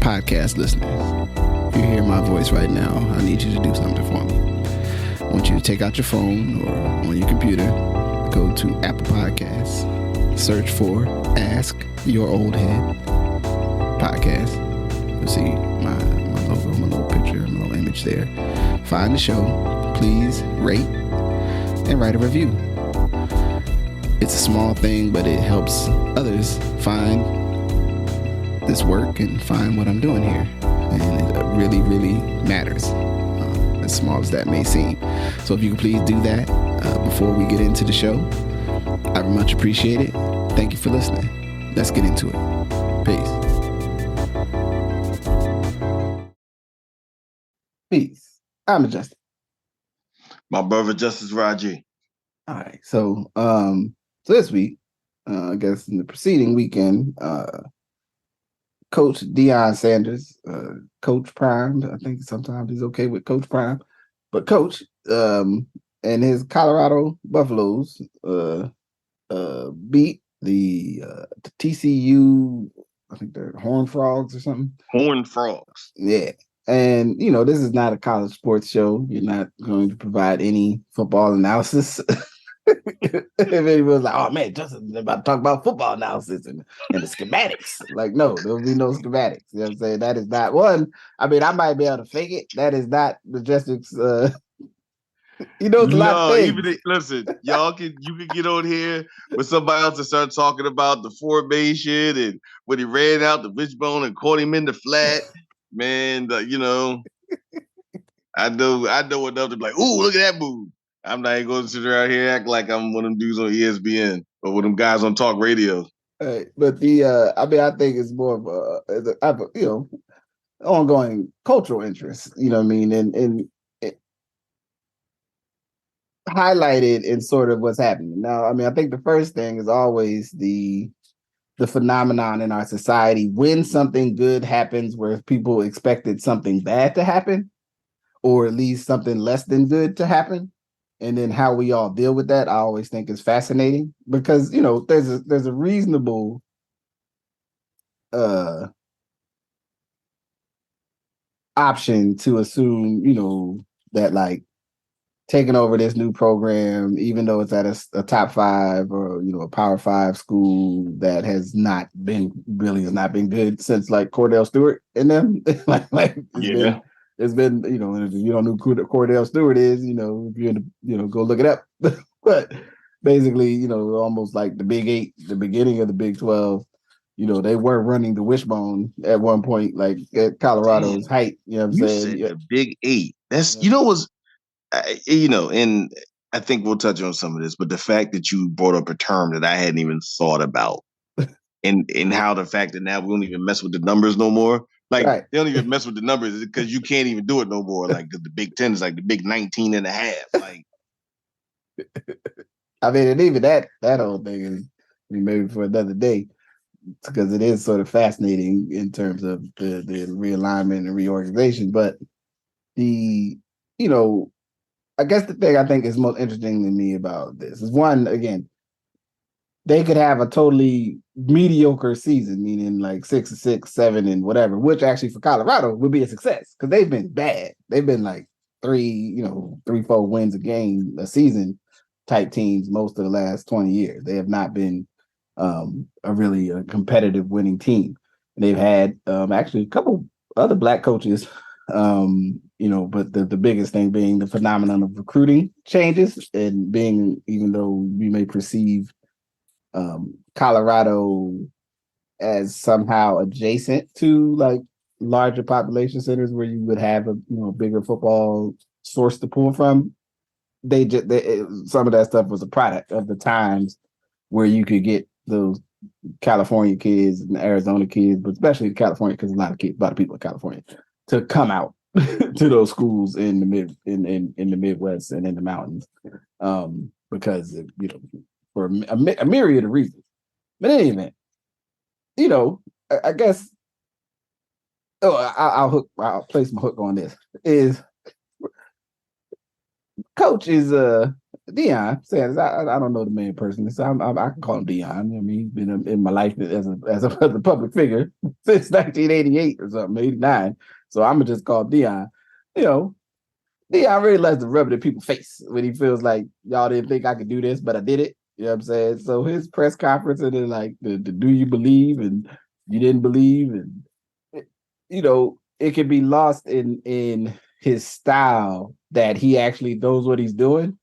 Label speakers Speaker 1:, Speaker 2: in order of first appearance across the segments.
Speaker 1: podcast listeners, if you hear my voice right now, I need you to do something for me. I want you to take out your phone or on your computer, go to Apple Podcasts, search for Ask Your Oldhead podcast. You'll see my logo, my little picture, my little image there. Find the show. Please rate and write a review. It's a small thing, but it helps others find this work and find what I'm doing here. And it really, really matters, as small as that may seem. So if you could please do that before we get into the show, I would much appreciate it. Thank you for listening. Let's get into it. Peace. Peace. I'm Justice.
Speaker 2: My brother, Justice Rajee.
Speaker 1: All right. So this week, I guess in the preceding weekend, Coach Deion Sanders, Coach Prime, I think sometimes he's okay with Coach Prime, but Coach and his Colorado Buffaloes beat the TCU, I think they're Horned Frogs or something.
Speaker 2: Horned Frogs.
Speaker 1: Yeah. And, you know, this is not a college sports show. You're not going to provide any football analysis. If anyone's like, oh man, Justin's about to talk about football analysis and the schematics. Like, no, there'll be no schematics. You know what I'm saying? That is not one. I mean, I might be able to fake it. That is not Majestic's he knows a lot of things.
Speaker 2: Listen, you can get on here with somebody else and start talking about the formation and when he ran out the wishbone and caught him in the flat. Man, you know, I know enough to be like, ooh, look at that move. I'm not even going to sit around here and act like I'm one of them dudes on ESPN or one of them guys on talk radio.
Speaker 1: But I think it's more of a ongoing cultural interest, you know what I mean? And it highlighted in sort of what's happening. Now, I mean, I think the first thing is always the phenomenon in our society when something good happens where people expected something bad to happen, or at least something less than good to happen. And then how we all deal with that, I always think is fascinating because, you know, there's a reasonable option to assume, you know, that like taking over this new program, even though it's at a top 5 or, you know, a Power 5 school that has not been good since like Cordell Stewart and them. It's been, you know, if you don't know who Cordell Stewart is, you know, if you're go look it up. But basically, you know, almost like the Big 8, the beginning of the Big 12, you know, they were running the wishbone at one point, like at Colorado's height. You know what I'm saying?
Speaker 2: Said the Big 8. That's you know, and I think we'll touch on some of this, but the fact that you brought up a term that I hadn't even thought about, and how the fact that now we don't even mess with the numbers no more. Like, right. They don't even mess with the numbers because you can't even do it no more. Like, the Big 10 is like the Big 19 and a half. Like,
Speaker 1: I mean, and even that whole thing is maybe for another day because it is sort of fascinating in terms of the realignment and reorganization. But you know, I guess the thing I think is most interesting to me about this is one, again, they could have a totally mediocre season, meaning like 6-6, 7, and whatever, which actually for Colorado would be a success because they've been bad. They've been like 3-4 wins a season type teams most of the last 20 years. They have not been a really competitive winning team. And they've had actually a couple other black coaches, you know, but the biggest thing being the phenomenon of recruiting changes and being, even though we may perceive Colorado as somehow adjacent to like larger population centers where you would have a bigger football source to pull from. Some of that stuff was a product of the times where you could get those California kids and Arizona kids, but especially California because a lot of people in California to come out to those schools in the Midwest and in the mountains, because for a myriad of reasons. But in any event, I guess. I'll place my hook on this. Is Coach is Dion Sanders. I don't know the man personally, so I can call him Dion. I mean, he's been in my life as a public figure since 1988 or something, 89. So I'm gonna just call Dion. You know, Dion really likes to rub it in people's face when he feels like y'all didn't think I could do this, but I did it. You know what I'm saying? So his press conference and then like the do you believe and you didn't believe and it can be lost in his style that he actually knows what he's doing,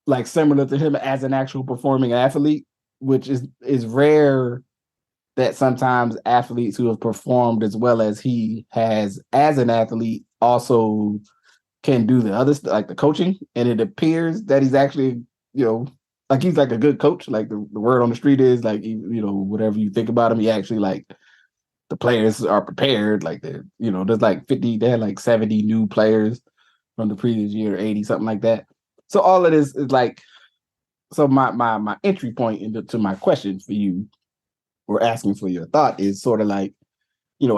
Speaker 1: like similar to him as an actual performing athlete, which is rare that sometimes athletes who have performed as well as he has as an athlete also can do the other stuff, like the coaching. And it appears that he's actually, like he's like a good coach. Like the word on the street is like, whatever you think about him, he actually like the players are prepared. Like there's like 50, they had like 70 new players from the previous year, 80, something like that. So all of this is like, so my entry point into my question for you, or asking for your thought, is sort of like,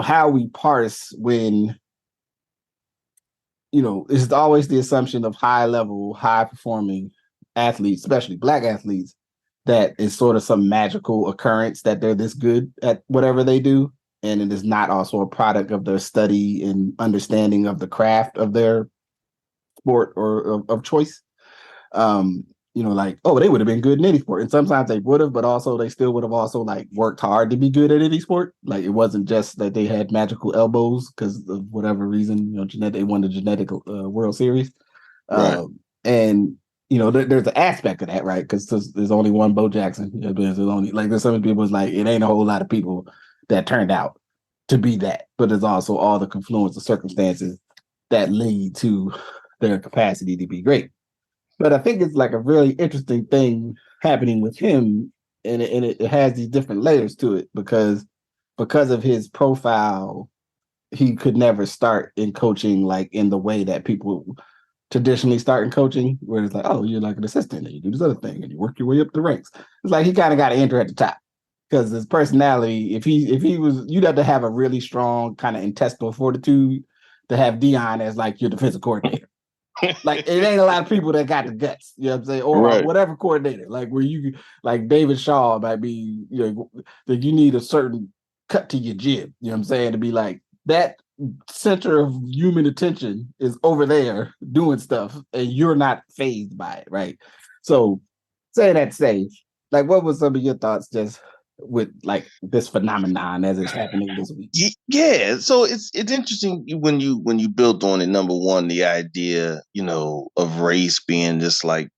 Speaker 1: how we parse when, it's always the assumption of high level, high performing athletes, especially black athletes, that is sort of some magical occurrence that they're this good at whatever they do. And it is not also a product of their study and understanding of the craft of their sport or of choice. Like, oh, they would have been good in any sport. And sometimes they would have, but also they still would have also like worked hard to be good at any sport. Like it wasn't just that they had magical elbows because of whatever reason, they won the genetic World Series.
Speaker 2: Right.
Speaker 1: And there's an aspect of that, right? Because there's only one Bo Jackson. There's some people it's like it ain't a whole lot of people that turned out to be that, but there's also all the confluence of circumstances that lead to their capacity to be great. But I think it's like a really interesting thing happening with him, and it has these different layers to it because of his profile, he could never start in coaching like in the way that people traditionally start in coaching, where it's like, oh, you're like an assistant and you do this other thing and you work your way up the ranks. It's like he kind of got to enter at the top because his personality, if he was, you'd have to have a really strong kind of intestinal fortitude to have Dion as like your defensive coordinator. Like it ain't a lot of people that got the guts, you know what I'm saying, or
Speaker 2: Right.
Speaker 1: whatever coordinator. Like where you like David Shaw might be, that you need a certain cut to your jib, you know what I'm saying, to be like that center of human attention is over there doing stuff and you're not phased by it, right? So say that say, like what was some of your thoughts just with like this phenomenon as it's happening this week?
Speaker 2: Yeah, so it's interesting when you build on it. Number one, the idea, of race being this like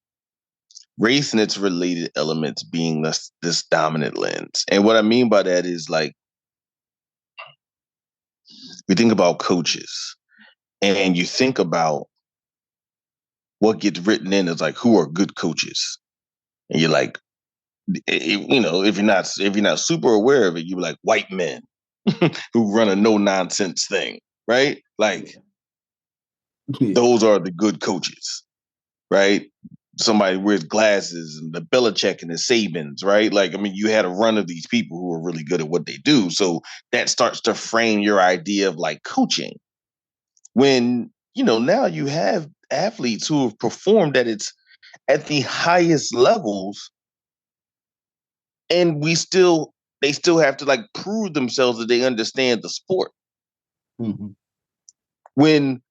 Speaker 2: race and its related elements being this dominant lens. And what I mean by that is like we think about coaches and you think about what gets written in as like who are good coaches. And you're like, if you're not super aware of it, you're like white men who run a no nonsense thing, right? Like
Speaker 1: Yeah.
Speaker 2: those are the good coaches, right? Somebody wears glasses and the Belichick and the Sabins, right? Like, I mean, you had a run of these people who are really good at what they do. So that starts to frame your idea of like coaching. When, now you have athletes who have performed at the highest levels, and they still have to like prove themselves that they understand the sport.
Speaker 1: Mm-hmm.
Speaker 2: When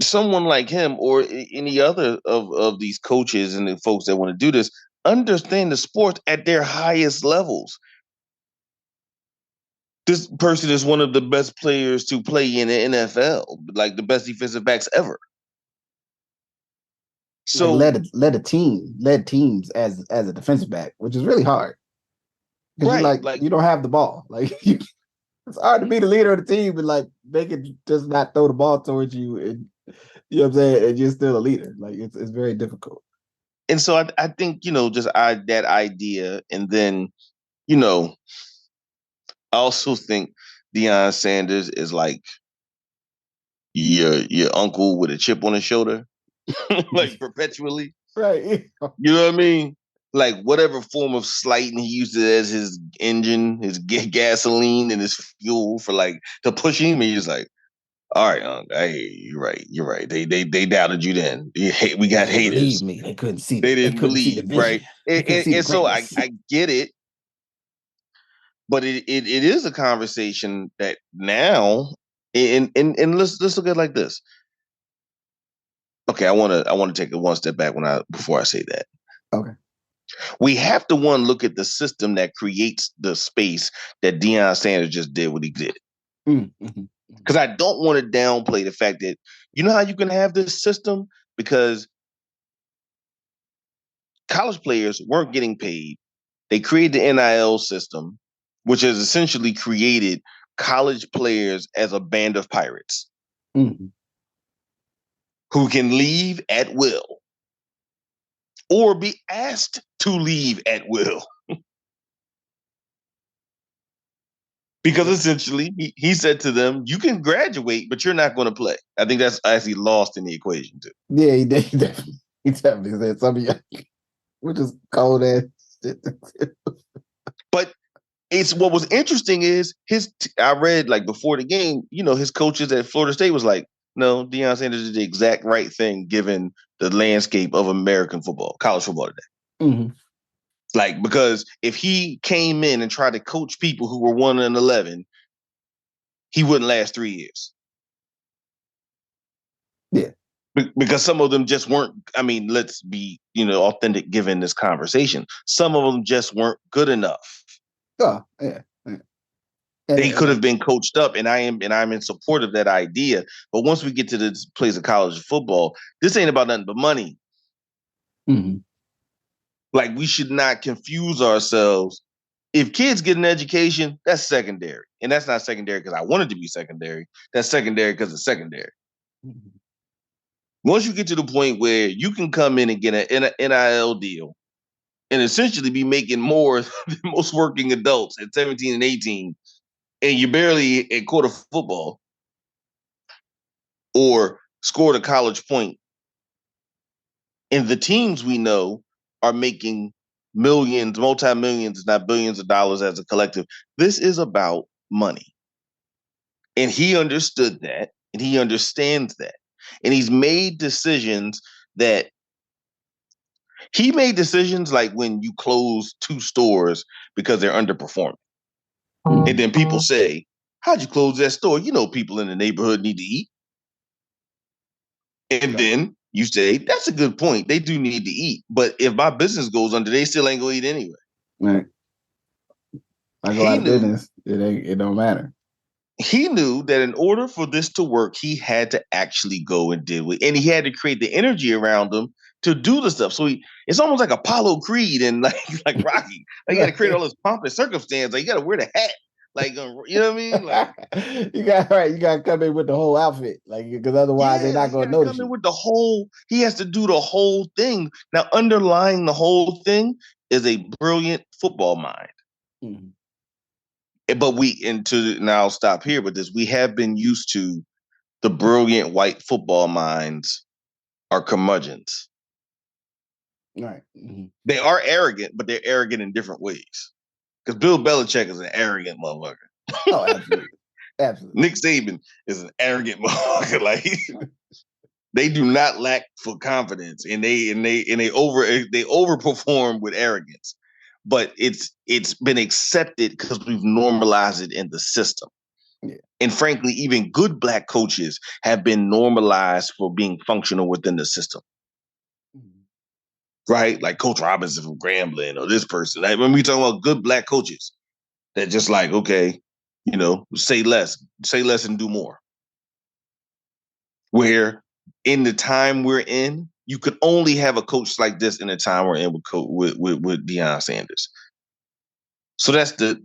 Speaker 2: someone like him or any other of these coaches and the folks that want to do this understand the sport at their highest levels. This person is one of the best players to play in the NFL, like the best defensive backs ever.
Speaker 1: Like
Speaker 2: So
Speaker 1: led teams as a defensive back, which is really hard because
Speaker 2: right, like
Speaker 1: you don't have the ball. Like it's hard to be the leader of the team and like they can just not throw the ball towards you, and you know what I'm saying, and you're still a leader. Like it's very difficult.
Speaker 2: and so I think that idea, and then you know I also think Deion Sanders is like your uncle with a chip on his shoulder, like perpetually.
Speaker 1: Right.
Speaker 2: You know what I mean? Like whatever form of slighting he used it as his engine, his gasoline, and his fuel for like to push him. And he's like, All right, hey, you're right. You're right. They doubted you then. We
Speaker 1: They
Speaker 2: got
Speaker 1: didn't believe
Speaker 2: haters.
Speaker 1: me. They couldn't see
Speaker 2: They
Speaker 1: they
Speaker 2: didn't
Speaker 1: couldn't see the
Speaker 2: believe, right?
Speaker 1: vision. They
Speaker 2: And,
Speaker 1: couldn't
Speaker 2: and,
Speaker 1: see the
Speaker 2: and so I,
Speaker 1: greatness.
Speaker 2: I get it, but it is a conversation that now, and let's look at it like this. Okay, I wanna take it one step back before I say that.
Speaker 1: Okay.
Speaker 2: We have to look at the system that creates the space that Deion Sanders just did what he did.
Speaker 1: Mm-hmm.
Speaker 2: Because I don't want to downplay the fact that you know how you can have this system because college players weren't getting paid. They created the NIL system, which has essentially created college players as a band of pirates
Speaker 1: Mm-hmm.
Speaker 2: who can leave at will or be asked to leave at will. Because
Speaker 1: Yeah.
Speaker 2: essentially, he said to them, "You can graduate, but you're not going to play." I think that's actually lost in the equation too.
Speaker 1: Yeah, he definitely said some of you, which is cold ass shit.
Speaker 2: But it's what was interesting is I read like before the game, his coaches at Florida State was like, "No, Deion Sanders did the exact right thing given the landscape of American football, college football today."
Speaker 1: Mm-hmm.
Speaker 2: Like because if he came in and tried to coach people who were 1-11, he wouldn't last 3 years.
Speaker 1: Yeah.
Speaker 2: Because some of them just weren't. I mean, let's be authentic. Given this conversation, some of them just weren't good enough.
Speaker 1: Oh, yeah. Yeah.
Speaker 2: They could have
Speaker 1: And,
Speaker 2: been coached up, and I'm in support of that idea. But once we get to this place of college football, this ain't about nothing but money.
Speaker 1: mm-hmm.
Speaker 2: Like we should not confuse ourselves. If kids get an education, that's secondary, and that's not secondary because I want it to be secondary. That's secondary because it's secondary.
Speaker 1: Mm-hmm.
Speaker 2: Once you get to the point where you can come in and get an NIL deal and essentially be making more than most working adults at 17 and 18, and you barely at quarter football or scored a college point, and the teams we know are making millions, multi-millions, not billions of dollars as a collective. This is about money. And he understood that, and he understands that. And he's made decisions that he made decisions like when you close 2 stores because they're underperforming. And then people say, "How'd you close that store? You know, people in the neighborhood need to eat." And
Speaker 1: Right.
Speaker 2: then you say, "That's a good point. They do need to eat. But if my business goes under, they still ain't gonna eat anyway."
Speaker 1: Right. I go
Speaker 2: He
Speaker 1: out of
Speaker 2: knew
Speaker 1: business. It don't matter.
Speaker 2: he knew that in order for this to work, he had to actually go and deal with, and he had to create the energy around them to do the stuff. So it's almost like Apollo Creed and like Rocky. Like you got to create all this pomp and circumstance. Like you got to wear the hat. Like you know what I mean? Like
Speaker 1: You got right. You got to come in with the whole outfit, like because otherwise they're
Speaker 2: yeah,
Speaker 1: not
Speaker 2: he got
Speaker 1: going to
Speaker 2: to
Speaker 1: notice
Speaker 2: come in
Speaker 1: you.
Speaker 2: with the whole. He has to do the whole thing. Now, underlying the whole thing is a brilliant football mind.
Speaker 1: Mm-hmm.
Speaker 2: But now I'll stop here. But we have been used to the brilliant white football minds are curmudgeons.
Speaker 1: Right. Mm-hmm.
Speaker 2: They are arrogant, but they're arrogant in different ways. Because Bill Belichick is an arrogant motherfucker.
Speaker 1: Oh, absolutely, absolutely.
Speaker 2: Nick Saban is an arrogant motherfucker. Like they do not lack for confidence, and they overperform with arrogance. But it's been accepted because we've normalized it in the system.
Speaker 1: Yeah.
Speaker 2: And frankly, even good black coaches have been normalized for being functional within the system.
Speaker 1: Mm-hmm.
Speaker 2: Right? Like Coach Robinson from Grambling or this person. Like when we talk about good black coaches, that just like, okay, say less and do more. Where in the time we're in, you could only have a coach like this in the time we're in with Deion Sanders. So that's the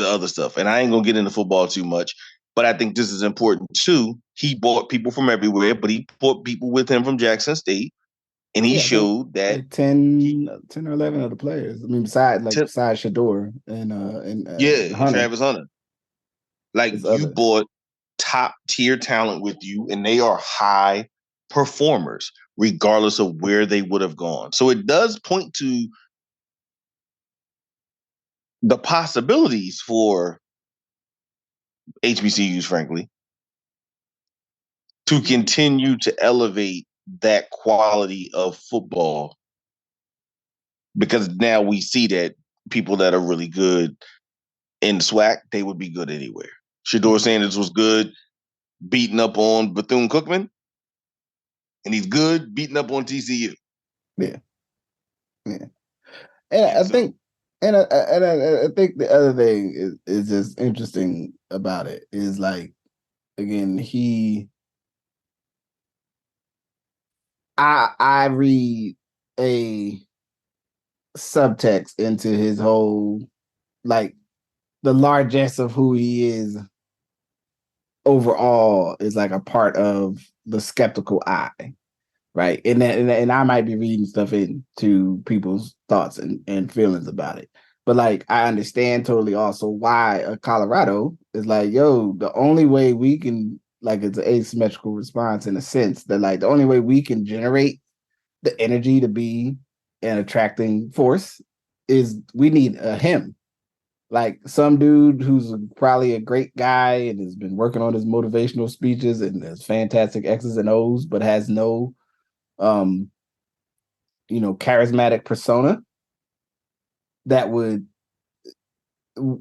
Speaker 2: other stuff. And I ain't gonna get into football too much, but I think this is important too. He brought people from everywhere, but he brought people with him from Jackson State, and he
Speaker 1: Yeah, I think
Speaker 2: showed that
Speaker 1: like
Speaker 2: he
Speaker 1: 10 or 11 of the players. I mean, besides Shador and
Speaker 2: yeah, and
Speaker 1: Hunter,
Speaker 2: Travis Hunter. Like
Speaker 1: there's
Speaker 2: you
Speaker 1: others.
Speaker 2: brought top tier talent with you, and they are high performers, regardless of where they would have gone. So it does point to the possibilities for HBCUs, frankly. to continue to elevate that quality of football, because now we see that people that are really good in SWAC, they would be good anywhere. Shedeur Sanders was good beating up on Bethune-Cookman, and he's good beating up on TCU.
Speaker 1: Yeah, yeah. And I
Speaker 2: So,
Speaker 1: think, I think the other thing is just interesting about it is like, again, I read a subtext into his whole, like, the largesse of who he is overall is like a part of the skeptical eye, right? And I might be reading stuff into people's thoughts and feelings about it, but like I understand totally also why Colorado is like, yo, the only way we can, like, it's an asymmetrical response in a sense that like the only way we can generate the energy to be an attracting force is we need a him, like some dude who's probably a great guy and has been working on his motivational speeches and has fantastic X's and O's, but has no um charismatic persona that would I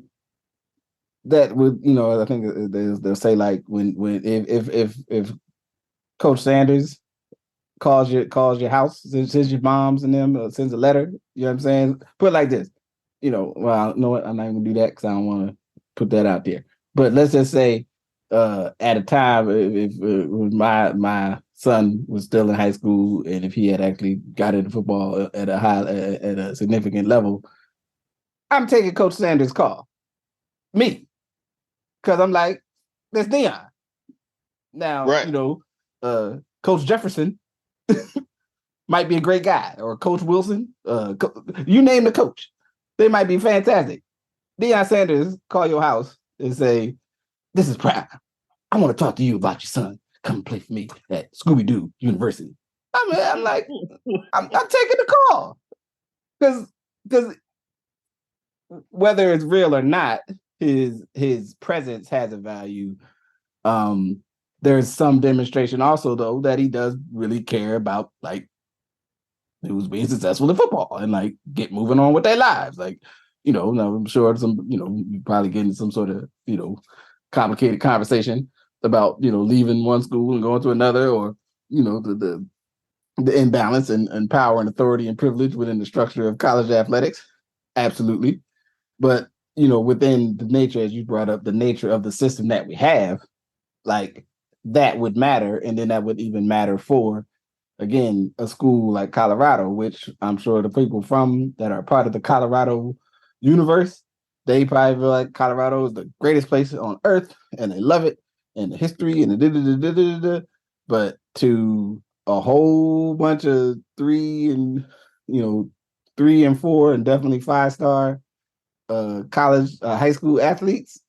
Speaker 1: think they'll say like when if Coach Sanders calls your house, sends your moms and them, sends a letter, you know what I'm saying, put it like this, well, you know what, I'm not gonna do that because I don't want to put that out there, but let's just say at a time if my son was still in high school and if he had actually got into football at a significant level, I'm taking Coach Sanders' call, me, because I'm like, that's Dion. Now,
Speaker 2: right.
Speaker 1: Coach Jefferson might be a great guy, or Coach Wilson, you name the coach, they might be fantastic. Deion Sanders call your house and say, "This is Prime. I want to talk to you about your son. Come play for me at Scooby Doo University." I'm like, I'm taking the call because whether it's real or not, his presence has a value. There's some demonstration also though that he does really care about like who's being successful in football and like get moving on with their lives. Like, I'm sure you're probably getting some sort of, complicated conversation about, leaving one school and going to another, or, the imbalance and power and authority and privilege within the structure of college athletics. Absolutely. But, within the nature, as you brought up, the nature of the system that we have, like that would matter. And then that would even matter for, again, a school like Colorado, which I'm sure the people from that are part of the Colorado universe, they probably feel like Colorado is the greatest place on earth and they love it and the history and the da-da-da-da-da-da. But to a whole bunch of you know, 3 and 4 and definitely 5-star college, high school athletes,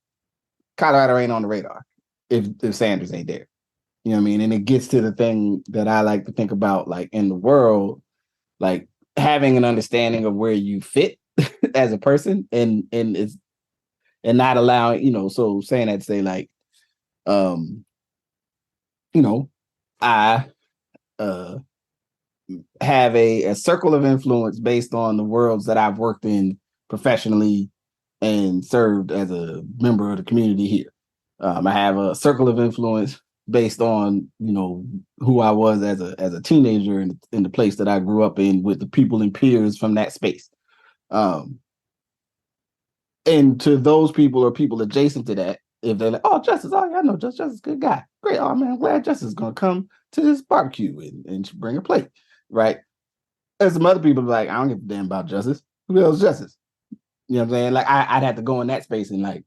Speaker 1: Colorado ain't on the radar if Sanders ain't there. You know what I mean? And it gets to the thing that I like to think about, like in the world, like having an understanding of where you fit as a person, and it's and not allowing, so saying that to say like, um, I have a circle of influence based on the worlds that I've worked in professionally and served as a member of the community here. I have a circle of influence based on who I was as a teenager in the place that I grew up in with the people and peers from that space. And to those people or people adjacent to that, if they're like, "Oh, Justice, oh yeah, I know Justice is a good guy. Great. Oh man, I'm glad Justice is gonna come to this barbecue and bring a plate." Right. There's some other people like, I don't give a damn about Justice. Who else is Justice? You know what I'm saying? Like I'd have to go in that space and like,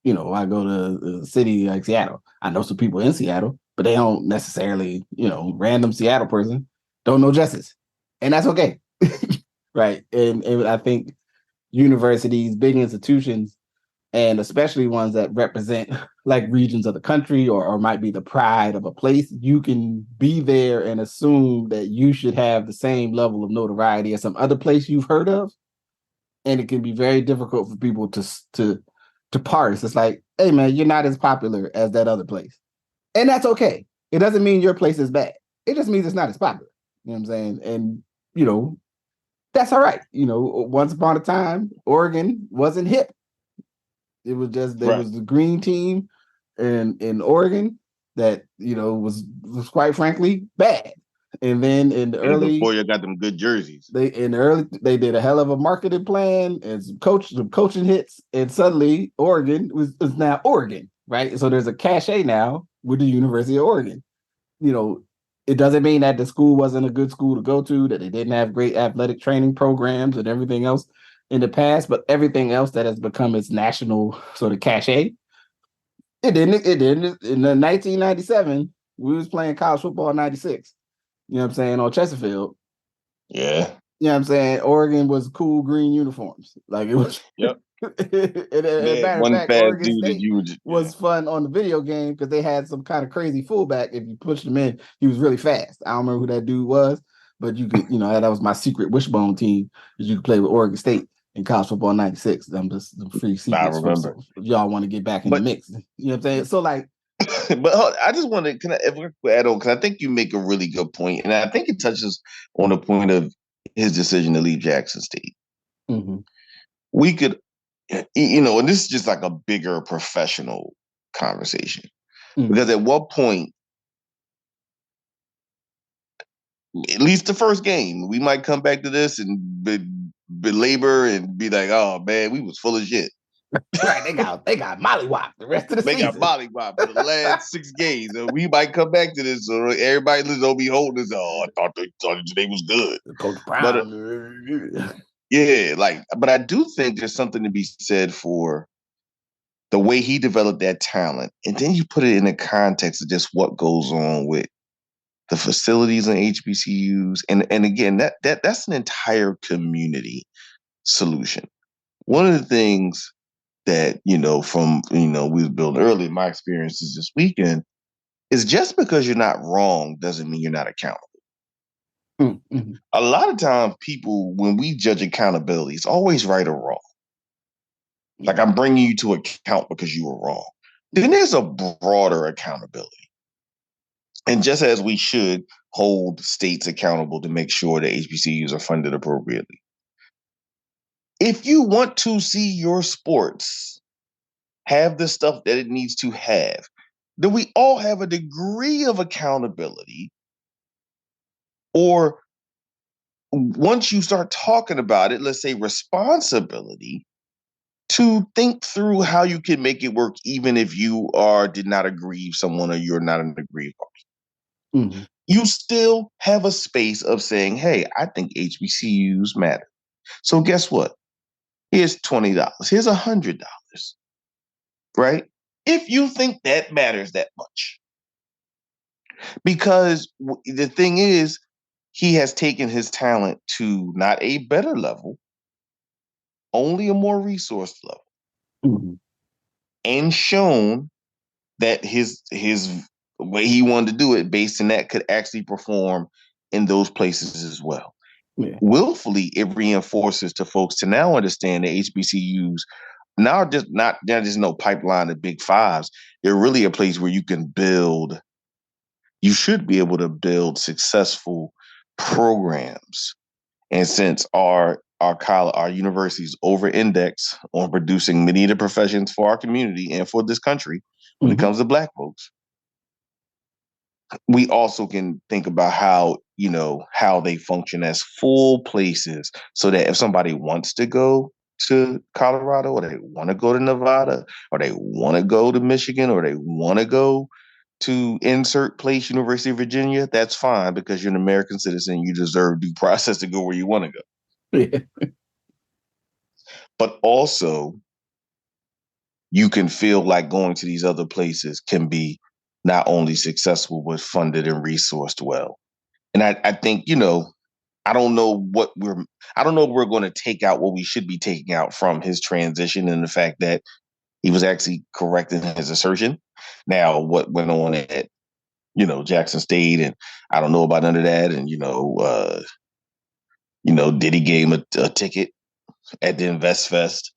Speaker 1: I go to a city like Seattle. I know some people in Seattle, but they don't necessarily, random Seattle person don't know Justice. And that's okay. Right. And I think universities, big institutions, and especially ones that represent like regions of the country or might be the pride of a place, you can be there and assume that you should have the same level of notoriety as some other place you've heard of. And it can be very difficult for people to parse. It's like, hey man, you're not as popular as that other place. And that's okay. It doesn't mean your place is bad. It just means it's not as popular. You know what I'm saying? And you know, that's all right. You know, once upon a time, Oregon wasn't hip. It was just there
Speaker 2: Right.
Speaker 1: was the green team in Oregon that was quite frankly bad. And then in the
Speaker 2: And
Speaker 1: early
Speaker 2: before you got them good jerseys.
Speaker 1: they did a hell of a marketing plan and some coaching hits, and suddenly Oregon is now Oregon, right? So there's a cachet now with the University of Oregon. You know, it doesn't mean that the school wasn't a good school to go to, that they didn't have great athletic training programs and everything else in the past, but everything else that has become its national sort of cachet, it didn't. It didn't. In the 1997, we was playing college football in '96. You know what I'm saying, on Chesterfield.
Speaker 2: Yeah.
Speaker 1: You know what I'm saying? Oregon was cool green uniforms. Like it was.
Speaker 2: Yep.
Speaker 1: And
Speaker 2: They
Speaker 1: a
Speaker 2: had
Speaker 1: matter of
Speaker 2: one
Speaker 1: fact,
Speaker 2: fast
Speaker 1: Oregon
Speaker 2: dude that
Speaker 1: State
Speaker 2: you would just, yeah.
Speaker 1: was fun on the video game because they had some kind of crazy fullback. If you pushed him in, he was really fast. I don't remember who that dude was, but you could, that was my secret wishbone team, because you could play with Oregon State in college football '96. I'm just some free
Speaker 2: I
Speaker 1: secrets for
Speaker 2: remember.
Speaker 1: so if y'all want to get back in the
Speaker 2: But
Speaker 1: mix. You know what I'm saying? So like,
Speaker 2: but I just want to if we could add on, because I think you make a really good point, and I think it touches on the point of his decision to leave Jackson State.
Speaker 1: mm-hmm.
Speaker 2: We could, and this is just like a bigger professional conversation,
Speaker 1: Mm-hmm.
Speaker 2: because at what point, at least the first game, we might come back to this and belabor and be like, "Oh man, we was full of shit."
Speaker 1: Right, they got mollywop the rest of the
Speaker 2: They got
Speaker 1: season.
Speaker 2: mollywop for the last 6 games. And we might come back to this, so everybody will be holding us. Oh, I thought today was good.
Speaker 1: Coach
Speaker 2: But
Speaker 1: Brown.
Speaker 2: yeah, but I do think there's something to be said for the way he developed that talent. And then you put it in the context of just what goes on with the facilities and HBCUs. And again, that's an entire community solution. One of the things that, from, we was building earlier, my experiences this weekend, is just because you're not wrong doesn't mean you're not accountable.
Speaker 1: Mm-hmm.
Speaker 2: A lot of times people, when we judge accountability, it's always right or wrong. Like, I'm bringing you to account because you were wrong. Then there's a broader accountability. And just as we should hold states accountable to make sure that HBCUs are funded appropriately, if you want to see your sports have the stuff that it needs to have, then we all have a degree of accountability. Or once you start talking about it, let's say responsibility, to think through how you can make it work, even if you did not aggrieve someone or you're not an aggrieved party.
Speaker 1: Mm-hmm.
Speaker 2: You still have a space of saying, hey, I think HBCUs matter. So guess what? Here's $20. Here's $100. Right? If you think that matters that much. Because the thing is, he has taken his talent to not a better level, only a more resourced level,
Speaker 1: Mm-hmm.
Speaker 2: and shown that his way he wanted to do it based on that could actually perform in those places as well.
Speaker 1: Yeah.
Speaker 2: Willfully, it reinforces to folks to now understand that HBCUs now just not just no pipeline of big fives. They're really a place where you can build. You should be able to build successful programs. And since our universities over-index on producing many of the professions for our community and for this country, when it comes to Black folks, we also can think about how they function as full places, so that if somebody wants to go to Colorado, or they want to go to Nevada, or they want to go to Michigan, or they want to go to insert place, University of Virginia, that's fine, because you're an American citizen. You deserve due process to go where you want to go.
Speaker 1: Yeah.
Speaker 2: But also, you can feel like going to these other places can be not only successful, but funded and resourced well. And I think, I don't know if we're going to take out what we should be taking out from his transition, and the fact that he was actually correct in his assertion. Now, what went on at, Jackson State, and I don't know about none of that. And, Diddy gave him a ticket at the Invest Fest,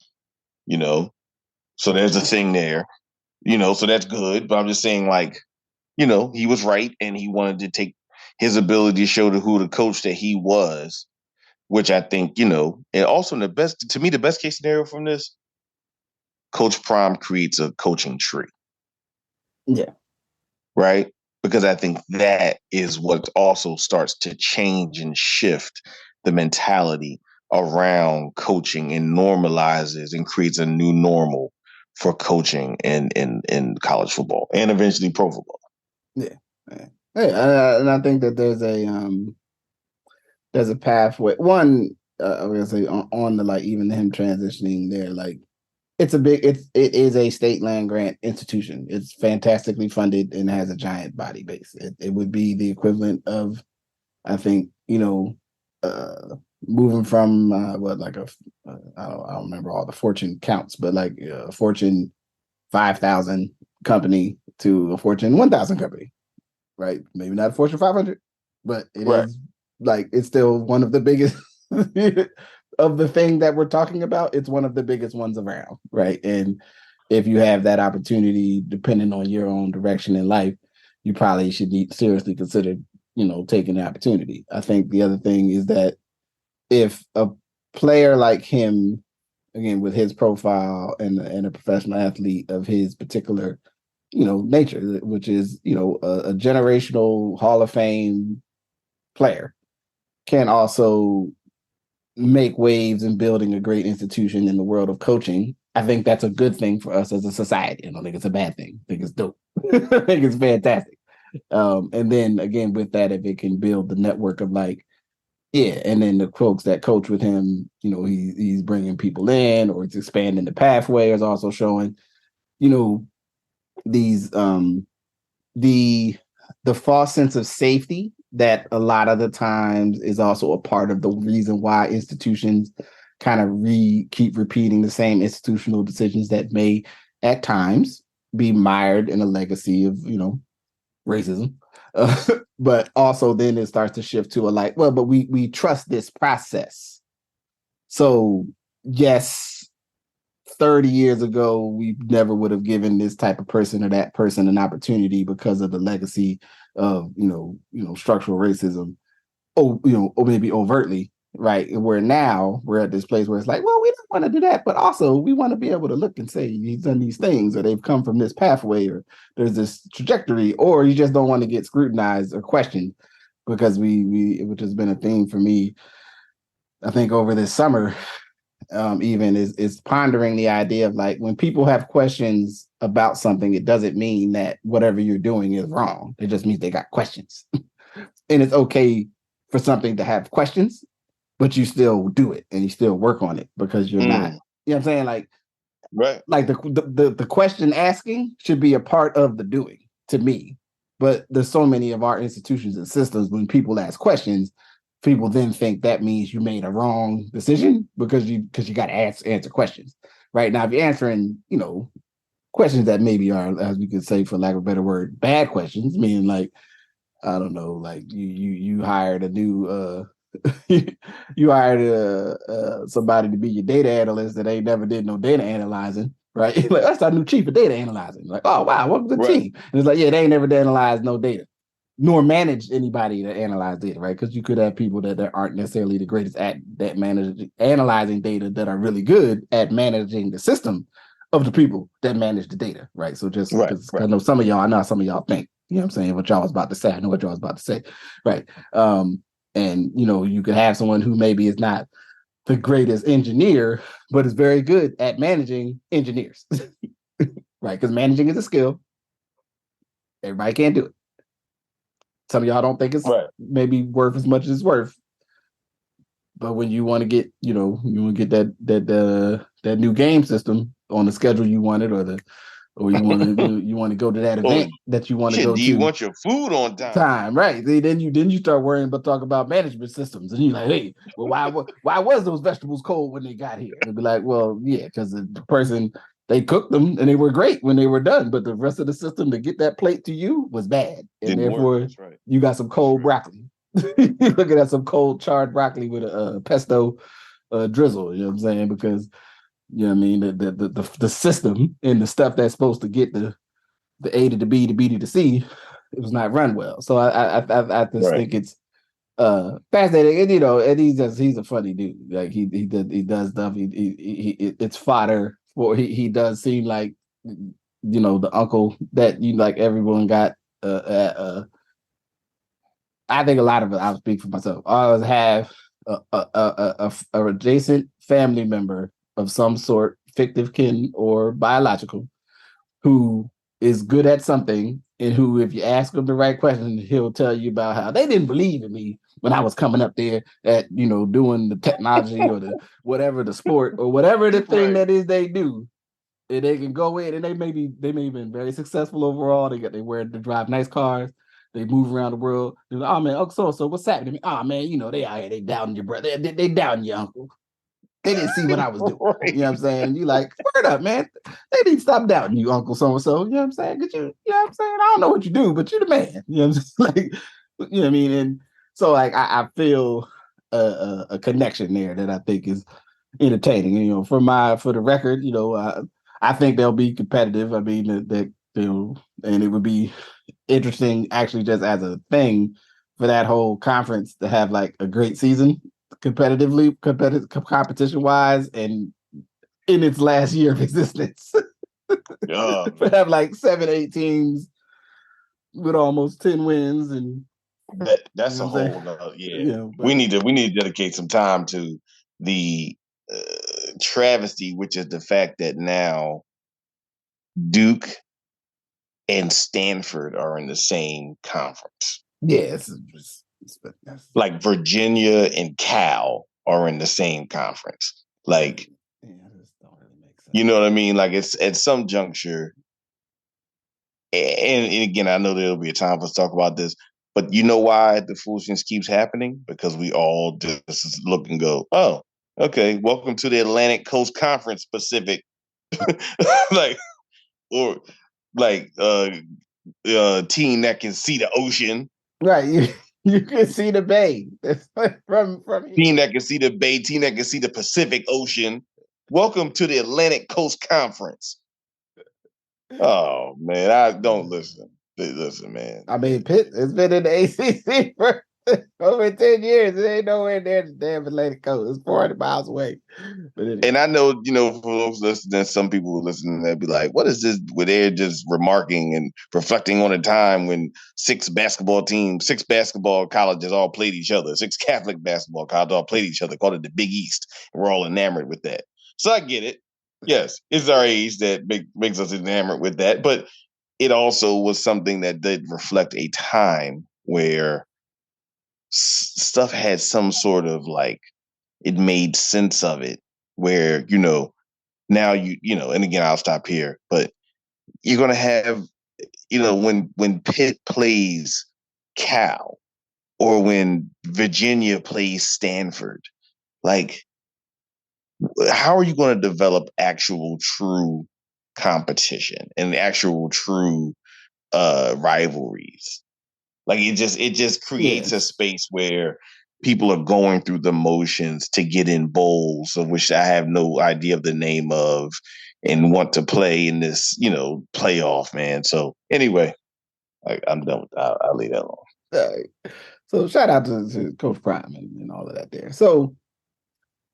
Speaker 2: so there's a thing there, so that's good. But I'm just saying, like, he was right, and he wanted to take his ability to show who the coach that he was, which I think, and also the best case scenario from this, Coach Prime creates a coaching tree,
Speaker 1: Yeah.
Speaker 2: right? Because I think that is what also starts to change and shift the mentality around coaching and normalizes and creates a new normal for coaching in college football and eventually pro football.
Speaker 1: Yeah. Yeah. Yeah, and I think that there's a pathway. One, I'm gonna say on the, like, even him transitioning there, like, it is a state land grant institution. It's fantastically funded and has a giant body base. It would be the equivalent of, I think, moving from what, like I don't remember all the Fortune counts, but like a Fortune 5,000 company to a Fortune 1,000 company, right? Maybe not a Fortune 500, but it
Speaker 2: Right.
Speaker 1: is, like, it's still one of the biggest of the thing that we're talking about. It's one of the biggest ones around, right? And if you have that opportunity, depending on your own direction in life, you probably should seriously consider, taking the opportunity. I think the other thing is that if a player like him, again, with his profile and a professional athlete of his particular, nature, which is, a generational Hall of Fame player, can also make waves in building a great institution in the world of coaching, I think that's a good thing for us as a society. I don't think it's a bad thing. I think it's dope. I think it's fantastic. And then again, with that, if it can build the network of, like, yeah, and then the folks that coach with him, he's bringing people in, or it's expanding the pathway, is also showing, these the the false sense of safety that a lot of the times is also a part of the reason why institutions kind of keep repeating the same institutional decisions that may at times be mired in a legacy of, racism. But also then it starts to shift to a, like, well, but we trust this process. So yes, 30 years ago, we never would have given this type of person or that person an opportunity because of the legacy of, structural racism. Oh, or maybe overtly, right? And where now we're at this place where it's like, well, we don't want to do that, but also we want to be able to look and say he's done these things, or they've come from this pathway, or there's this trajectory, or you just don't want to get scrutinized or questioned, because which has been a theme for me, I think, over this summer, even is pondering the idea of, like, when people have questions about something, it doesn't mean that whatever you're doing is wrong. It just means they got questions. And it's okay for something to have questions, but you still do it and you still work on it, because you're not, you know what I'm saying? Like,
Speaker 2: right.
Speaker 1: Like the question asking should be a part of the doing, to me. But there's so many of our institutions and systems, when people ask questions, people then think that means you made a wrong decision because you got to answer questions. Right now, if you're answering, questions that maybe are, as we could say, for lack of a better word, bad questions, meaning, like, I don't know, like you hired a new you hired somebody to be your data analyst that ain't never did no data analyzing, right? Like, that's our new chief of data analyzing. Like, oh wow, welcome to the team. And it's like, yeah, they ain't never analyzed no data, nor managed anybody to analyze data, right? Because you could have people that aren't necessarily the greatest at that analyzing data, that are really good at managing the system of the people that manage the data, right? So just because I know some of y'all think, you know what I'm saying, what y'all was about to say. I know what y'all was about to say, right? And you could have someone who maybe is not the greatest engineer, but is very good at managing engineers, right? Because managing is a skill. Everybody can't do it. Some of y'all don't think it's maybe worth as much as it's worth. But when you want to get, you want to get that new game system on the schedule you wanted, or you want to go to that event that you want to go to.
Speaker 2: You want your food on time,
Speaker 1: right? Then you start worrying about talk about management systems, and you're like, hey, well, why was those vegetables cold when they got here? It'd be like, well, yeah, because the person, they cooked them and they were great when they were done, but the rest of the system to get that plate to you was bad, and therefore you got some cold broccoli. You're looking at some cold charred broccoli with a pesto drizzle. You know what I'm saying? Because you know what I mean, the system and the stuff that's supposed to get the A to the B to B to the C it was not run well. So I just
Speaker 2: Right.
Speaker 1: think it's fascinating, and and he's a funny dude. Like he does stuff. It's fodder for he does seem like the uncle that like everyone got. I think a lot of it. I'll speak for myself. I always have a adjacent family member of some sort, fictive kin or biological, who is good at something, and who, if you ask him the right question, he'll tell you about how they didn't believe in me when I was coming up there at doing the technology or the whatever, the sport or whatever the thing
Speaker 2: Right.
Speaker 1: that is they do. And they can go in, and they may have been very successful overall. They drive nice cars. They move around the world. They're like, oh man, Uncle so what's happening? Oh man, they out here, they doubting your brother. They doubting your uncle. They didn't see what I was doing. You know what I'm saying? And you like, word up, man. They need to stop doubting you, Uncle so and so. You know what I'm saying? You know what I'm saying? I don't know what you do, but you're the man. You know what I'm saying? Like, you know what I mean? And so like I feel a connection there that I think is entertaining. For the record, I think they'll be competitive. I mean that and it would be interesting actually just as a thing for that whole conference to have like a great season competitive competition wise and in its last year of existence.
Speaker 2: Oh
Speaker 1: To
Speaker 2: man.
Speaker 1: have like 7, 8 teams with almost 10 wins and
Speaker 2: That's a
Speaker 1: I'm saying?
Speaker 2: whole nother, yeah. We
Speaker 1: But
Speaker 2: need to dedicate some time to the travesty, which is the fact that now Duke and Stanford are in the same conference.
Speaker 1: yeah,
Speaker 2: Like Virginia and Cal are in the same conference. Like,
Speaker 1: yeah, this don't really make sense.
Speaker 2: you know what I mean? Like it's at some juncture, and again, I know there'll be a time for us to talk about this, but you know why the foolishness keeps happening? Because we all just look and go, oh, okay, welcome to the Atlantic Coast Conference Pacific. Like, or like team that can see the ocean,
Speaker 1: Right, you can see the bay from
Speaker 2: team
Speaker 1: here.
Speaker 2: that can see the Bay, team that can see the Pacific Ocean. Welcome to the Atlantic Coast Conference. Oh man, I don't listen. Listen, man.
Speaker 1: I mean, Pitt has been in the ACC for over 10 years. It ain't nowhere near the damn Atlantic Coast. It's 400 miles away. But anyway,
Speaker 2: And I know, for those listening, some people who listen, they'll be like, what is this? Where they're just remarking and reflecting on a time when six basketball colleges all played each other, six Catholic basketball colleges all played each other, called it the Big East. And we're all enamored with that. So I get it. Yes, it's our age that makes us enamored with that. But it also was something that did reflect a time where stuff had some sort of like, it made sense of it, where, now and again, I'll stop here, but you're going to have, when Pitt plays Cal or when Virginia plays Stanford, like, how are you going to develop actual true competition and actual true rivalries? Like it just creates a
Speaker 1: yes.
Speaker 2: space where people are going through the motions to get in bowls of which I have no idea of the name of and want to play in this, playoff, man. So anyway, I'm done with that. I'll leave that alone.
Speaker 1: So shout out to Coach Prime and all of that there. So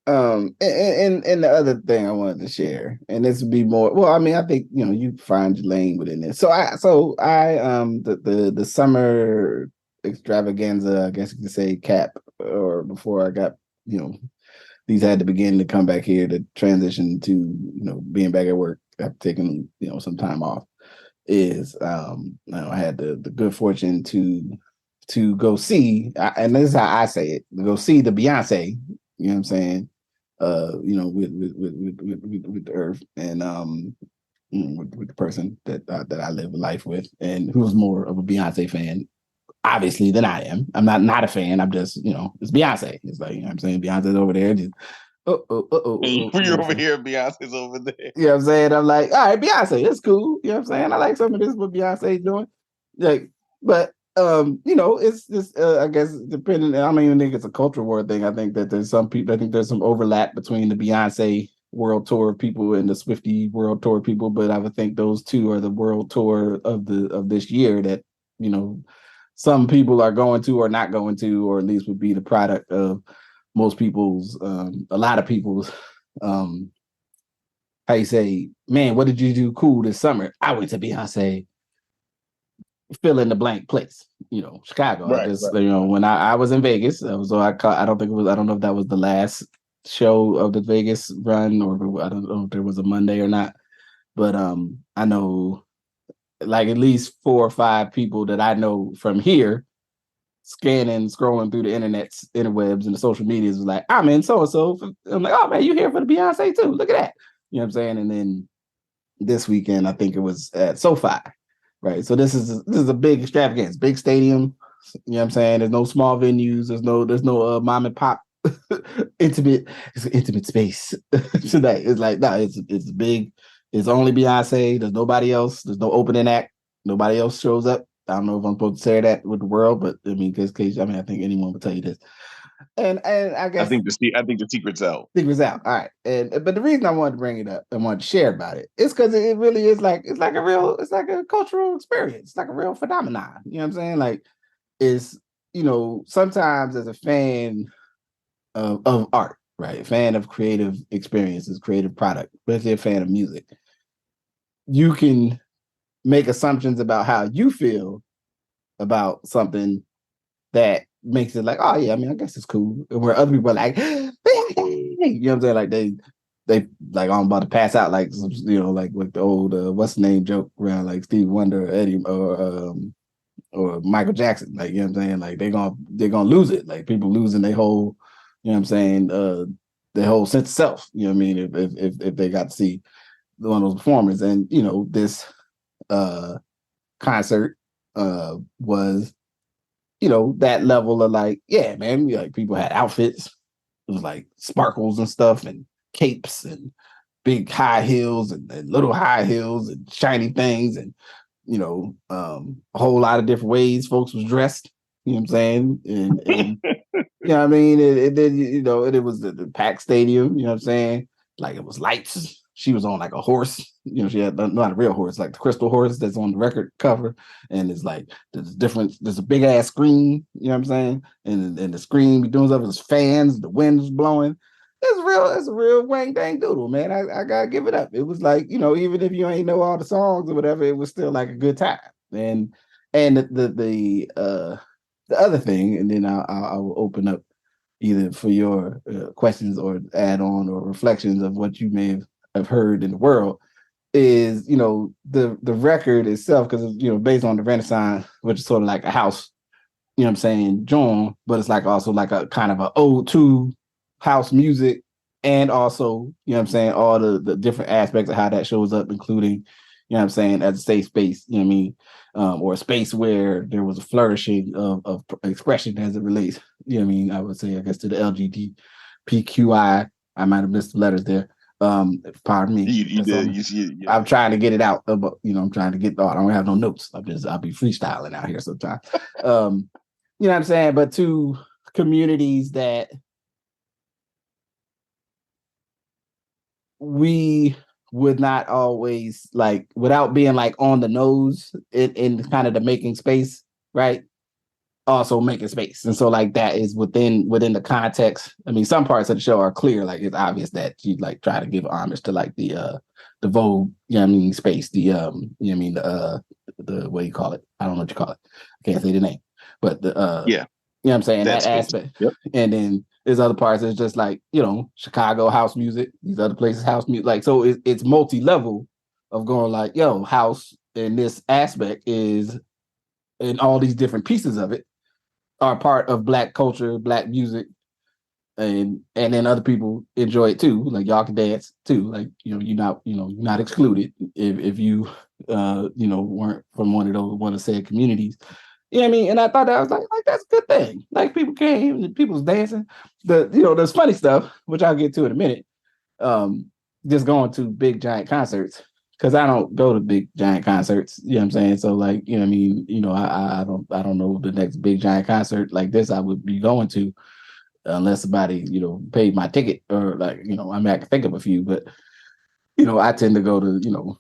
Speaker 1: and the other thing I wanted to share, and this would be more well, I mean, I think you find your lane within this. So I the summer extravaganza, I guess you could say, cap, or before I got, these had to begin to come back here to transition to, being back at work after taking, some time off, is I had the good fortune to go see, and this is how I say it, to go see the Beyoncé, you know what I'm saying, with the earth, and with the person that I live a life with, and who's more of a Beyonce fan, obviously, than I am. I'm not a fan. I'm just, it's Beyonce. It's like, I'm saying, Beyonce's over there. Just, you know
Speaker 2: You're over here, Beyonce's over there.
Speaker 1: You know what I'm saying? I'm like, all right, Beyonce, that's cool. You know what I'm saying? I like some of this what Beyonce's doing. Like, but it's just I guess depending. I don't even think it's a culture war thing. I think that there's some people. I think there's some overlap between the Beyonce world tour people and the Swiftie world tour people. But I would think those two are the world tour of this year that some people are going to or not going to, or at least would be the product of most people's, a lot of people's, how you say, man, what did you do cool this summer? I went to Beyonce, fill in the blank place, Chicago. I just, when I was in Vegas, I don't think it was, I don't know if that was the last show of the Vegas run, or I don't know if there was a Monday or not, but I know like at least 4 or 5 people that I know from here scanning, scrolling through the interwebs and the social medias was like, I'm in so-and-so. I'm like, oh man, you here for the Beyonce too. Look at that. You know what I'm saying? And then this weekend, I think it was at SoFi, right? So this is a big extravagance, big stadium. You know what I'm saying? There's no small venues. There's no mom and pop intimate. It's an intimate space tonight. It's like no, it's big. It's only Beyonce. There's nobody else. There's no opening act. Nobody else shows up. I don't know if I'm supposed to say that with the world, but I mean, because I think anyone would tell you this. And I guess
Speaker 2: I think the secret's out.
Speaker 1: Secret's out. All right. But the reason I wanted to bring it up and wanted to share about it is because it really is it's like a cultural experience. It's like a real phenomenon. You know what I'm saying? Like it's, sometimes as a fan of art, right? A fan of creative experiences, creative product, especially a fan of music, you can make assumptions about how you feel about something that makes it like, oh yeah, I mean, I guess it's cool. Where other people are like, you know what I'm saying? Like they like I'm about to pass out, like like the old what's the name joke around like Stevie Wonder or Eddie or Michael Jackson. Like, you know what I'm saying? Like they're gonna lose it. Like people losing their whole, you know what I'm saying, their whole sense of self. You know what I mean? If they got to see one of those performers. And this concert was that level of like, yeah, man, like people had outfits. It was like sparkles and stuff and capes and big high heels and little high heels and shiny things and a whole lot of different ways folks was dressed. You know what I'm saying? And I mean, it was the packed stadium. You know what I'm saying? Like it was lights. She was on like a horse. She had not a real horse, like the crystal horse that's on the record cover. And it's like there's a big ass screen, you know what I'm saying? And the screen be doing stuff, there's fans, the wind was blowing. It's a real wang dang doodle, man. I gotta give it up. It was like, even if you ain't know all the songs or whatever, it was still like a good time. And the other thing, and then I will open up either for your questions or add on or reflections of what you may have heard in the world, is the record itself, because based on the Renaissance, which is sort of like a house, you know what I'm saying, genre, but it's like also like a kind of a ode to house music, and also, you know what I'm saying, all the different aspects of how that shows up, including, you know what I'm saying, as a safe space, you know what I mean, or a space where there was a flourishing of expression as it relates, you know what I mean, I would say, I guess, to the LGBTQI. I might have missed the letters there. Pardon me.
Speaker 2: You did. You see it. Yeah.
Speaker 1: I'm trying to get it out, but I'm trying to get. I don't have no notes. I'll be freestyling out here sometimes. You know what I'm saying? But to communities that we would not always like, without being like on the nose in kind of the making space, right? Also making space. And so like that is within the context. I mean, some parts of the show are clear, like it's obvious that you like try to give homage to like the Vogue, you know what I mean, space, the you know what I mean, the what do you call it? I don't know what you call it. I can't say the name. But the
Speaker 2: yeah.
Speaker 1: You know what I'm saying? That
Speaker 2: space.
Speaker 1: aspect.
Speaker 2: Yep.
Speaker 1: And then there's other parts that's just like, Chicago house music, these other places house music. Like, so it's multi-level of going like, yo, house in this aspect is, and all these different pieces of it are part of Black culture, Black music, and then other people enjoy it too. Like y'all can dance too. Like you're not excluded if you weren't from one of the said communities. You know what I mean? And I thought that was like that's a good thing. Like people came and people's dancing. There's funny stuff, which I'll get to in a minute. Just going to big giant concerts, because I don't go to big giant concerts. You know what I'm saying? So like, you know what I mean? I don't know the next big giant concert like this I would be going to, unless somebody, paid my ticket, or like, I mean, I can think of a few, but I tend to go to,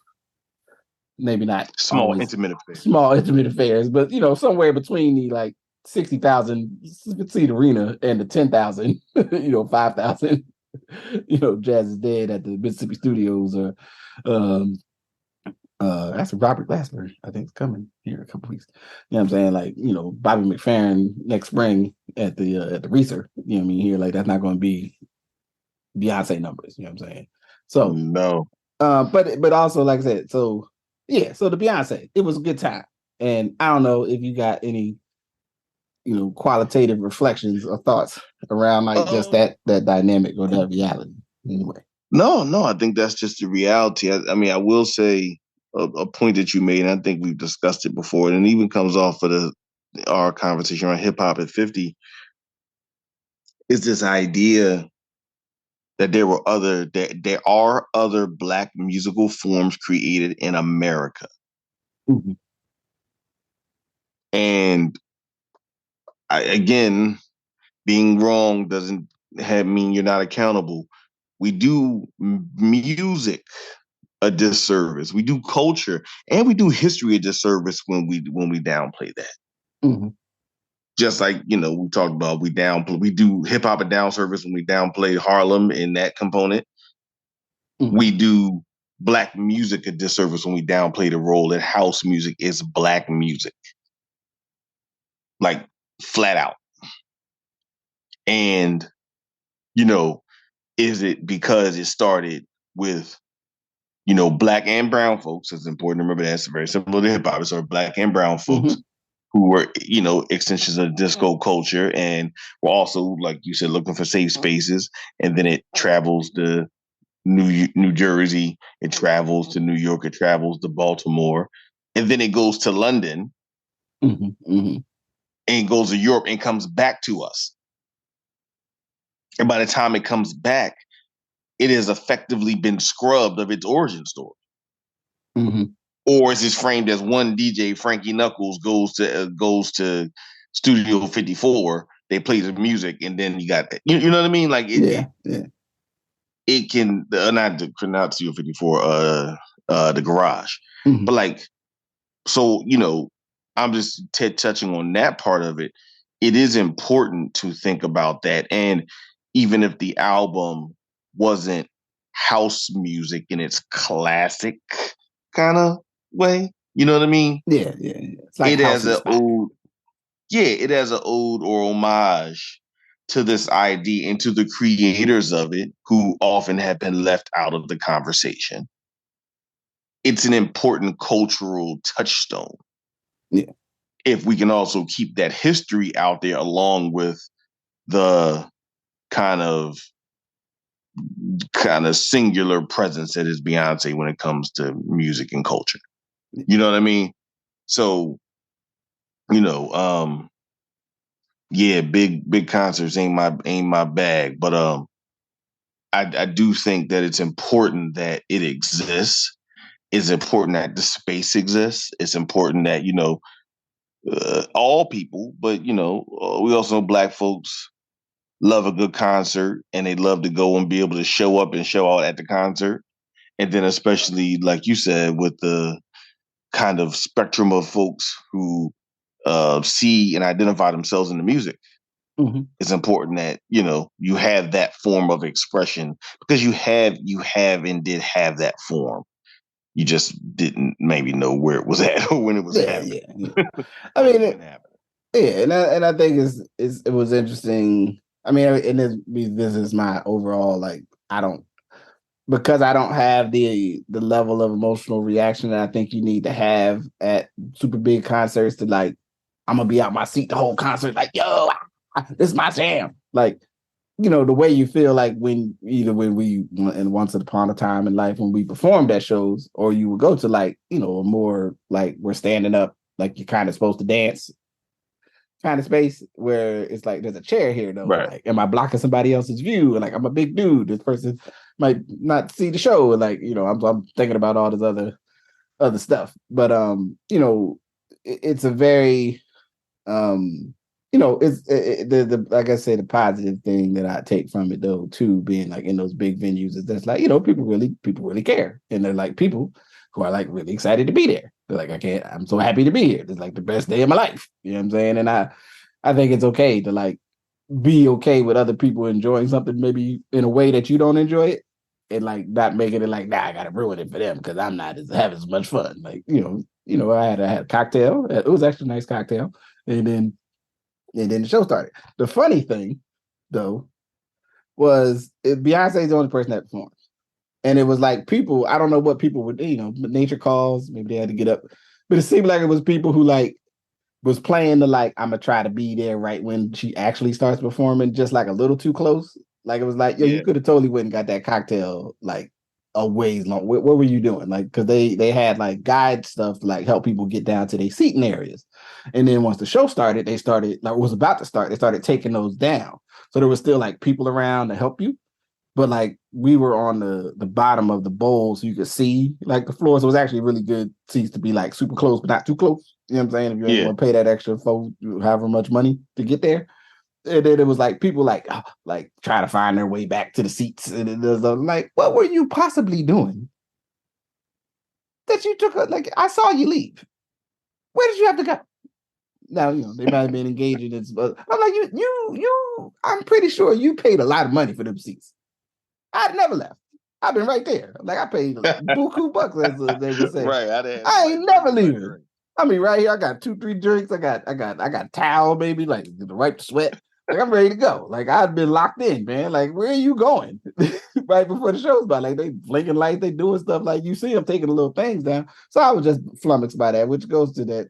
Speaker 1: maybe not
Speaker 2: Small
Speaker 1: always
Speaker 2: intimate affairs.
Speaker 1: small intimate affairs, but somewhere between the like 60,000 seat arena and the 10,000, 5,000, Jazz is Dead at the Mississippi Studios, or that's Robert Glasper, I think, is coming here in a couple weeks. You know what I'm saying? Like, Bobby McFerrin next spring at the Reeser. You know what I mean? Here, like, that's not going to be Beyonce numbers. You know what I'm saying? So
Speaker 2: no.
Speaker 1: But also, like I said, so yeah, so the Beyonce, it was a good time. And I don't know if you got any, qualitative reflections or thoughts around like just that dynamic or that reality anyway.
Speaker 2: No, I think that's just the reality. I mean, I will say a point that you made, and I think we've discussed it before, and it even comes off of our conversation around hip hop at 50, is this idea that there are other Black musical forms created in America.
Speaker 1: Mm-hmm.
Speaker 2: And again, being wrong doesn't mean you're not accountable. We do music a disservice. We do culture and we do history a disservice when we downplay that.
Speaker 1: Mm-hmm.
Speaker 2: Just like, we talked about, we do hip hop a down service when we downplay Harlem in that component. Mm-hmm. We do Black music a disservice when we downplay the role that house music is Black music. Like, flat out. And, is it because it started with, Black and brown folks? It's important to remember that's very similar to hip hop. It's Black and brown folks who were, extensions of disco culture, and were also, like you said, looking for safe spaces. And then it travels to New Jersey, it travels to New York, it travels to Baltimore, and then it goes to London, and goes to Europe and comes back to us. And by the time it comes back, it has effectively been scrubbed of its origin story. Or is this framed as one DJ, Frankie Knuckles, goes to Studio 54, they play the music, and then you got that. You know what I mean? Like, it can, not Studio 54, the Garage. But like, so, I'm just touching on that part of it. It is important to think about that. And even if the album wasn't house music in its classic kind of way, you know what I mean?
Speaker 1: Yeah. It's like
Speaker 2: it has an ode or homage to this idea and to the creators of it, who often have been left out of the conversation. It's an important cultural touchstone.
Speaker 1: Yeah.
Speaker 2: If we can also keep that history out there along with the kind of singular presence that is Beyonce when it comes to music and culture. You know what I mean? So, big concerts ain't my bag, but I do think that it's important that it exists. It's important that the space exists. It's important that, all people, but, we also know Black folks love a good concert, and they love to go and be able to show up and show out at the concert. And then especially, like you said, with the kind of spectrum of folks who see and identify themselves in the music, it's important that, you have that form of expression, because you have and did have that form. You just didn't maybe know where it was at or when it was happening.
Speaker 1: Yeah. I mean, and I think it was interesting. I mean, and this is my overall, like, because I don't have the level of emotional reaction that I think you need to have at super big concerts to, like, I'm gonna be out my seat the whole concert, like, yo, this is my jam. Like, the way you feel like when we, and once upon a time in life when we performed at shows, or you would go to, like, a more like we're standing up, like you're kind of supposed to dance kind of space, where it's like there's a chair here though.
Speaker 2: Right.
Speaker 1: Like, am I blocking somebody else's view? And like, I'm a big dude. This person might not see the show. And like, I'm thinking about all this other stuff. But it's a very it's the like I say, the positive thing that I take from it though too, being like in those big venues, is that's like, people really care, and they're like people who are like really excited to be there. They're like, I'm so happy to be here. It's like the best day of my life. You know what I'm saying? And I think it's okay to like be okay with other people enjoying something maybe in a way that you don't enjoy it, and like not making it like, nah, I gotta ruin it for them because I'm not having as much fun. Like, I had a cocktail. It was actually a nice cocktail. And then the show started. The funny thing, though, was Beyonce's the only person that performed. And it was like people, I don't know what people would, nature calls, maybe they had to get up. But it seemed like it was people who like was playing the like, I'm gonna try to be there right when she actually starts performing, just like a little too close. Like it was like, you could have totally went and got that cocktail like a ways long. What were you doing? Like, because they had like guide stuff to like help people get down to their seating areas. And then once the show started, they started taking those down. So there was still like people around to help you. But like we were on the bottom of the bowl, so you could see like the floor. So it was actually really good seats to be like super close, but not too close. You know what I'm saying? If you ain't want to pay that extra however much money to get there. And then it was like people like trying to find their way back to the seats. And it was like, what were you possibly doing? That you took I saw you leave. Where did you have to go? Now, they might have been engaging in but I'm like, you I'm pretty sure you paid a lot of money for them seats. I'd never left. I've been right there. Like I paid buku bucks, as they would say.
Speaker 2: Right.
Speaker 1: I ain't never leaving. I mean, right here, I got 2-3 drinks. I got towel, baby, like to wipe the sweat. Like I'm ready to go. Like I've been locked in, man. Like where are you going? Right before the show's about. Like they blinking lights, they doing stuff. Like you see them taking the little things down. So I was just flummoxed by that, which goes to that,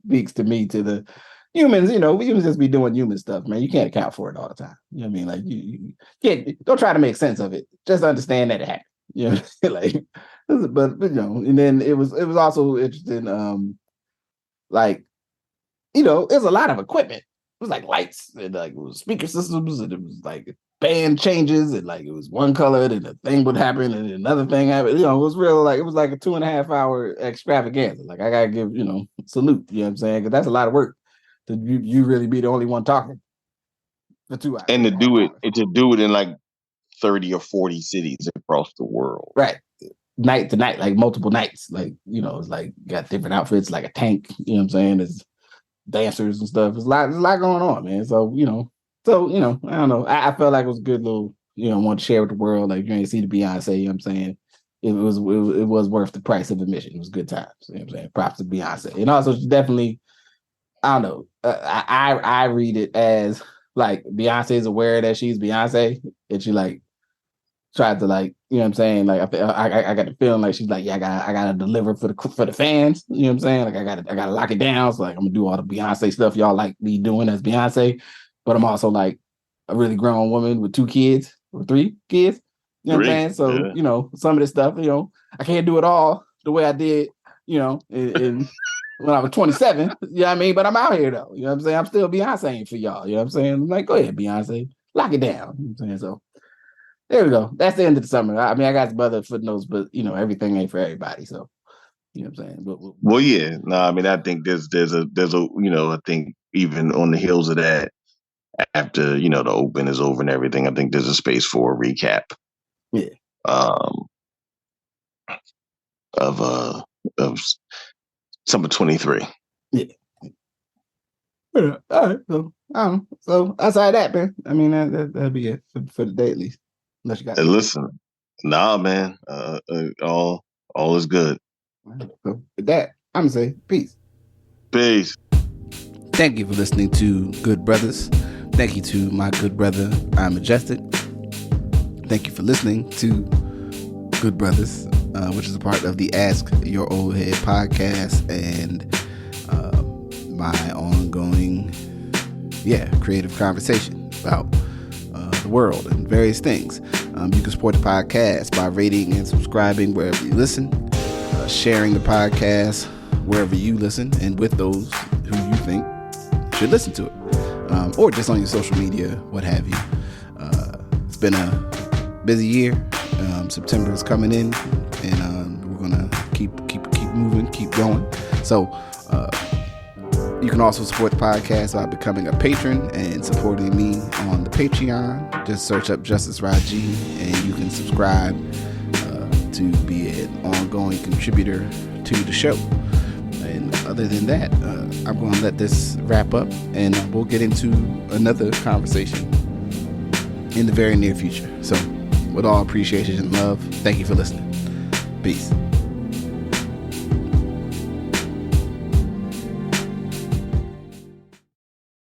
Speaker 1: speaks to me to the humans. We humans just be doing human stuff, man. You can't account for it all the time. You know what I mean? Like you can't. Don't try to make sense of it. Just understand that it happened. Like, but and then it was also interesting. Like, it was a lot of equipment. It was like lights and like it was speaker systems and it was like band changes and like it was one color and a thing would happen and another thing happened. It was real like it was like a 2.5 hour extravaganza. Like I gotta give salute. You know what I'm saying? Because that's a lot of work to you really be the only one talking for 2 hours.
Speaker 2: And to do it in like 30 or 40 cities across the world.
Speaker 1: Right. Night to night, like multiple nights. Like, it's like got different outfits, like a tank, you know what I'm saying? There's dancers and stuff. There's a lot going on, man. So, I don't know. I felt like it was a good little, want to share with the world. Like you ain't see the Beyonce, you know what I'm saying? It was worth the price of admission. It was good times. You know what I'm saying? Props to Beyonce. And also she definitely, I don't know. I read it as like Beyonce is aware that she's Beyonce and she like tried to like, you know what I'm saying? Like I got the feeling like she's like, yeah, I gotta deliver for the fans. You know what I'm saying? Like I gotta lock it down. So like I'm gonna do all the Beyonce stuff y'all like me doing as Beyonce. But I'm also like a really grown woman with 2 kids or 3 kids. You know what I'm saying? So, some of this stuff, I can't do it all the way I did, in when I was 27. You know what I mean? But I'm out here though. You know what I'm saying? I'm still Beyonce for y'all. You know what I'm saying? I'm like, go ahead, Beyonce. Lock it down. You know what I'm saying? So there we go. That's the end of the summer. I mean, I got some other footnotes, but everything ain't for everybody. So you know what I'm saying?
Speaker 2: Well, yeah. No, I mean, I think there's a I think even on the heels of that, after the open is over and everything, I think there's a space for a recap.
Speaker 1: Yeah.
Speaker 2: Of summer 23.
Speaker 1: Yeah. All right. So I don't know. So outside that, man, I mean that'd be it for the day at least. Unless you got.
Speaker 2: Listen, nah, man. All is good.
Speaker 1: So with that, I'm gonna say peace.
Speaker 2: Peace.
Speaker 1: Thank you for listening to Good Brothers. Thank you to my good brother, I'm Majestic. Thank you for listening to Good Brothers, which is a part of the Ask Your Oldhead podcast and my ongoing, creative conversation about the world and various things. You can support the podcast by rating and subscribing wherever you listen, sharing the podcast wherever you listen, and with those who you think should listen to it, or just on your social media, what have you. It's been a busy year. September is coming in, and we're gonna keep moving, keep going. So you can also support the podcast by becoming a patron and supporting me on the Patreon. Just search up Justice Rajee, and you can subscribe to be an ongoing contributor to the show. And other than that, I'm going to let this wrap up, and we'll get into another conversation in the very near future. So with all appreciation and love, thank you for listening. Peace.